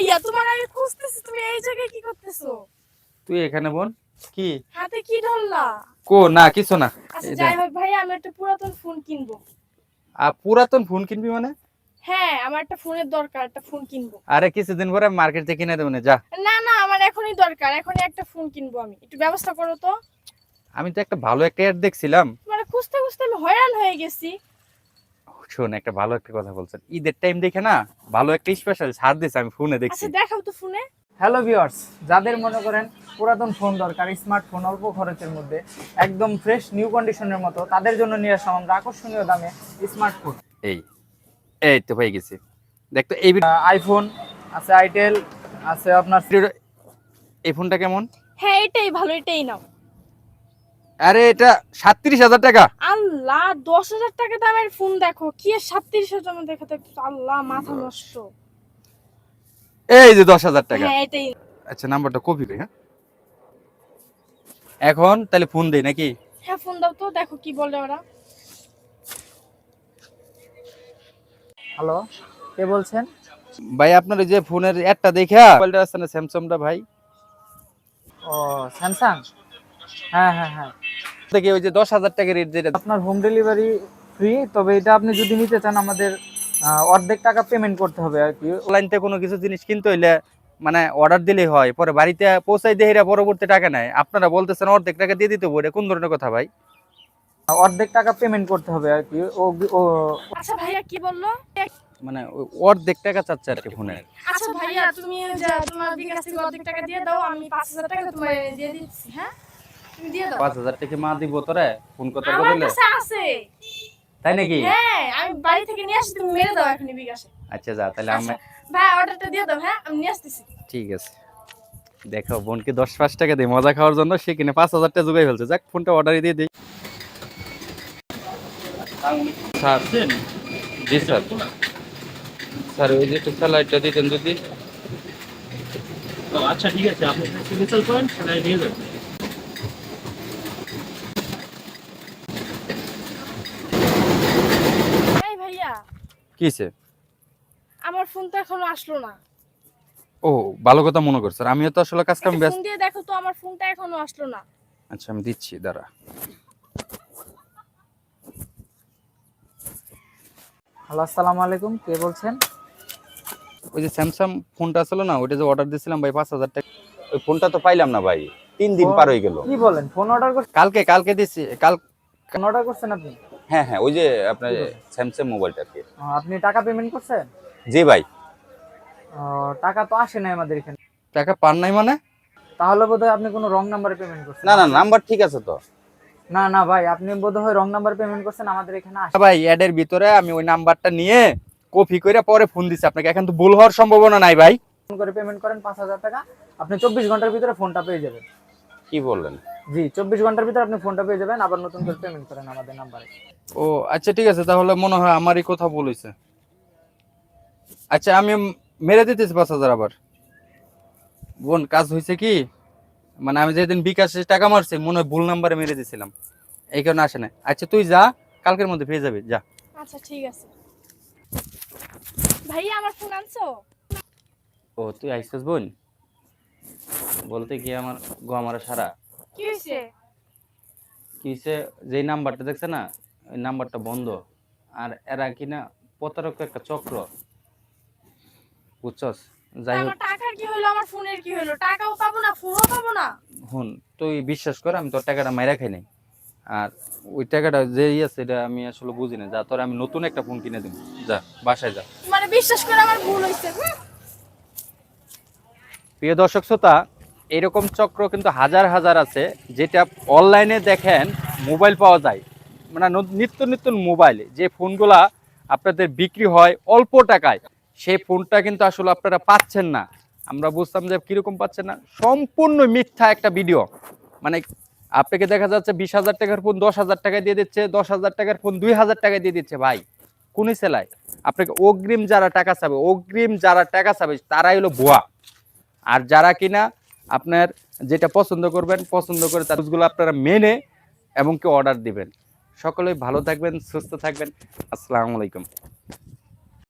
ভাইয়া তোমার আমি খুঁজতেছি, তুমি এই জায়গায় কি করতেছো? তুই এখানে বোন কি হাতে কি ধরলা? কো না কিছু না। আচ্ছা যাই হোক ভাইয়া, আমি একটা পুরাতন ফোন কিনবো। পুরাতন ফোন কিনবি মানে? হ্যাঁ, আমার একটা ফোনের দরকার, একটা ফোন কিনবো। আরে কিছুদিন পরে মার্কেট থেকে কিনে দেবো না, যা। না না, আমার এখনই দরকার, এখনই একটা ফোন কিনবো আমি, একটু ব্যবস্থা করো তো। আমি তো একটা ভালো একটা অ্যাড দেখছিলাম। মানে খুঁজতে খুঁজতে আমি হয়রান হয়ে গেছি। শোন, একটা ভালো একটা কথা বলছেন, ঈদের টাইম দেখে না ভালো একটা স্পেশাল ছাড় দিছে, আমি ফোনে দেখছি। আচ্ছা দেখাও তো ফোনে। হ্যালো ভিউয়ার্স, যাদের মনে করেন পুরাতন ফোন দরকার, স্মার্টফোন অল্প খরচের মধ্যে একদম ফ্রেশ নিউ কন্ডিশনের মতো, তাদের জন্য নিয়ে আসলাম আমরা আকর্ষণীয় দামে স্মার্টফোন। এই এই তো হয়ে গেছে, দেখ তো এই আইফোন আছে, আইটেল আছে আপনার। এই ফোনটা কেমন? হ্যাঁ এটাই ভালো, এটাই নাও। আরে এটা 37,000 টাকা। আল্লাহ, 10,000 টাকা দামের ফোন দেখো, কি আর 37,000 টাকা দেখো তো, আল্লাহ মাথা নষ্ট। এই যে 10,000 টাকা। হ্যাঁ এটাই। আচ্ছা নাম্বারটা কপি করি, হ্যাঁ এখন তাহলে ফোন দেই নাকি? হ্যাঁ ফোন দাও তো, দেখো কি বলে ওরা। হ্যালো, কে বলছেন? ভাই আপনার ওই যে ফোনের অ্যাডটা দেখা মোবাইলটা আছে না স্যামসাংটা ভাই, ও স্যামসাং, হ্যাঁ হ্যাঁ হ্যাঁ। থেকে ওই যে 10,000 টাকা রেট যেটা। আপনার হোম ডেলিভারি ফ্রি, তবে এটা আপনি যদি নিতে চান আমাদের অর্ধেক টাকা পেমেন্ট করতে হবে আর কি। অনলাইন থেকে কোনো কিছু জিনিস কিনতে হইলে মানে অর্ডার দিলেই হয়, পরে বাড়িতে পৌঁছাই দিয়ে এরা পরবর্তী টাকা নেয়, আপনারা বলতেছেন অর্ধেক টাকা দিয়ে দিতে হবে, এটা কোন ধরনের কথা ভাই? অর্ধেক টাকা পেমেন্ট করতে হবে আর কি। ও আচ্ছা ভাইয়া কি বললো? মানে অর্ধেক টাকা চাচ্ছে আর কি ফোনের। আচ্ছা ভাইয়া, তুমি তোমার বিকাশ থেকে অর্ধেক টাকা দিয়ে দাও, আমি 5,000 টাকা তোমায় দিয়ে দিচ্ছি। হ্যাঁ তুমি দিয়ে দাও। 5,000 টাকা মা দিব তোরে ফোন কথা আমার বললে? কাছে আছে। তাই নাকি? হ্যাঁ আমি বাড়ি থেকে নিয়ে আসছি, তুমি মেরে দাও এখনই বিকাশে। আচ্ছা যা তাহলে আমি। ভাই অর্ডারটা দিয়ে দাও, হ্যাঁ আমি নিয়ে আসতেছি। ঠিক আছে, দেখো বোনকে 10-5 টাকা দিই মজা খাওয়ার জন্য, সে কিনে 5,000 টাকা জোগাই ফেলছে, যাক ফোনটা অর্ডারই দিয়ে দিই। স্যার জি স্যার, স্যার ওই যে একটু স্যালাইডটা দিতেন যদি। আচ্ছা ঠিক আছে, আপনি সিগনেচার করেন, সেটা নিয়ে যাবেন। এই ভাইয়া, কিছে? আমার ফোন তো এখনো আসলো না। ও ভালো কথা মনে করছেন, আমিও তো আসলে কাজ কাম একটা ব্যস্ত। ফোন দিয়ে দেখো তো, আমার ফোনটা এখনো আসলো না। আচ্ছা আমি দিচ্ছি, দাঁড়া। হ্যালো, আসসালামু আলাইকুম, কে বলছেন? ওই যে স্যামসাং ফোনটা ছিল না, ওইটা যে অর্ডার দিয়েছিলাম ভাই 5,000 টাকা, ওই ফোনটা তো পাইলাম না ভাই, 3 দিন পার হয়ে গেল। কি বলেন, ফোন অর্ডার করছেন? কালকে দিচ্ছি কাল। ফোন অর্ডার করছেন আপনি? হ্যাঁ হ্যাঁ, ওই যে আপনার স্যামসাং মোবাইলটা আর কি। আপনি টাকা পেমেন্ট করছেন? জি ভাই। টাকা তো আসে নাই আমাদের এখানে। টাকা পান নাই মানে? তাহলে বোধহয় আপনি কোনো রং নাম্বারে পেমেন্ট করছেন। না না, নাম্বার ঠিক আছে তো। না না ভাই, আপনি বোধহয় রং নাম্বার পেমেন্ট করছেন, আমাদের এখানে আসে। ভাই অ্যাডের ভিতরে আমি ওই নাম্বারটা নিয়ে কপি করে পরে ফোন দিছি আপনাকে, এখন তো ভুল হওয়ার সম্ভাবনা নাই ভাই। ফোন করে পেমেন্ট করেন 5,000 টাকা, আপনি 24 ঘন্টার ভিতরে ফোনটা পেয়ে যাবেন। কি বললেন? জি, 24 ঘন্টার ভিতরে আপনি ফোনটা পেয়ে যাবেন, আবার নতুন করে পেমেন্ট করেন আমাদের নাম্বারে। ও আচ্ছা ঠিক আছে, তাহলে মনে হয় আমারই কথা বলেছে। আচ্ছা আমি মেরে দিতেছি 5,000 আবার। বোন কাজ হয়েছে কি, মানে আমি যেদিন বিকাশে টাকা মারছি মনে হয় ভুল নাম্বারে মেরে দিয়েছিলাম, এই কারণে আসে না। আচ্ছা তুই যা, কালকের মধ্যে পেয়ে যাবি, যা। আচ্ছা ঠিক আছে। ভাইয়া আমার ফোন আনছো? ও তুই আইসিস বোন, বলতে কি আমার গো আমার সারা কি হয়েছে? কিসে, যেই নাম্বারটা দেখছে না ওই নাম্বারটা বন্ধ, আর এরা কিনা প্রতারক একটা চক্র, বুঝছস? যাই হোক আমার টাকার কি হলো, আমার ফোনের কি হলো? টাকাও পাবো না, ফোনও পাবো না। হুন, তুই বিশ্বাস কর আমি তোর টাকাটা মাইরা খাই নাই, আর ওই টাকাটা যে আছে এটা আমি আসলে বুঝি না, যা তোর আমি নতুন একটা ফোন কিনে দিব, যা বাসায় যা। মানে বিশ্বাস করে আমার ভুল হয়েছে। প্রিয় দর্শক শ্রোতা, এরকম চক্র কিন্তু হাজার হাজার আছে, যেটা অনলাইনে দেখেন মোবাইল পাওয়া যায়, মানে নিত্য নিত্য মোবাইল যে ফোনগুলা আপনাদের বিক্রি হয় অল্প টাকায়, সেই ফোনটা কিন্তু আসলে আপনারা পাচ্ছেন না। আমরা বুঝতাম যে কিরকম পাচ্ছেন না, সম্পূর্ণ মিথ্যা একটা ভিডিও। মানে আপনাকে দেখা যাচ্ছে 20,000 টাকার ফোন 10,000 টাকায় দিয়ে দিচ্ছে, 10,000 টাকার ফোন 2,000 টাকায় দিয়ে দিচ্ছে। ভাই কোনই সেলায় আপনাকে অগ্রিম যারা টাকা চাবে তারাই হলো ভুয়া। আর যারা কিনা আপনার যেটা পছন্দ করবেন, পছন্দ করে তারগুলো আপনারা মেনে এবং কি অর্ডার দিবেন। সকলেই ভালো থাকবেন, সুস্থ থাকবেন। আসসালামু আলাইকুম।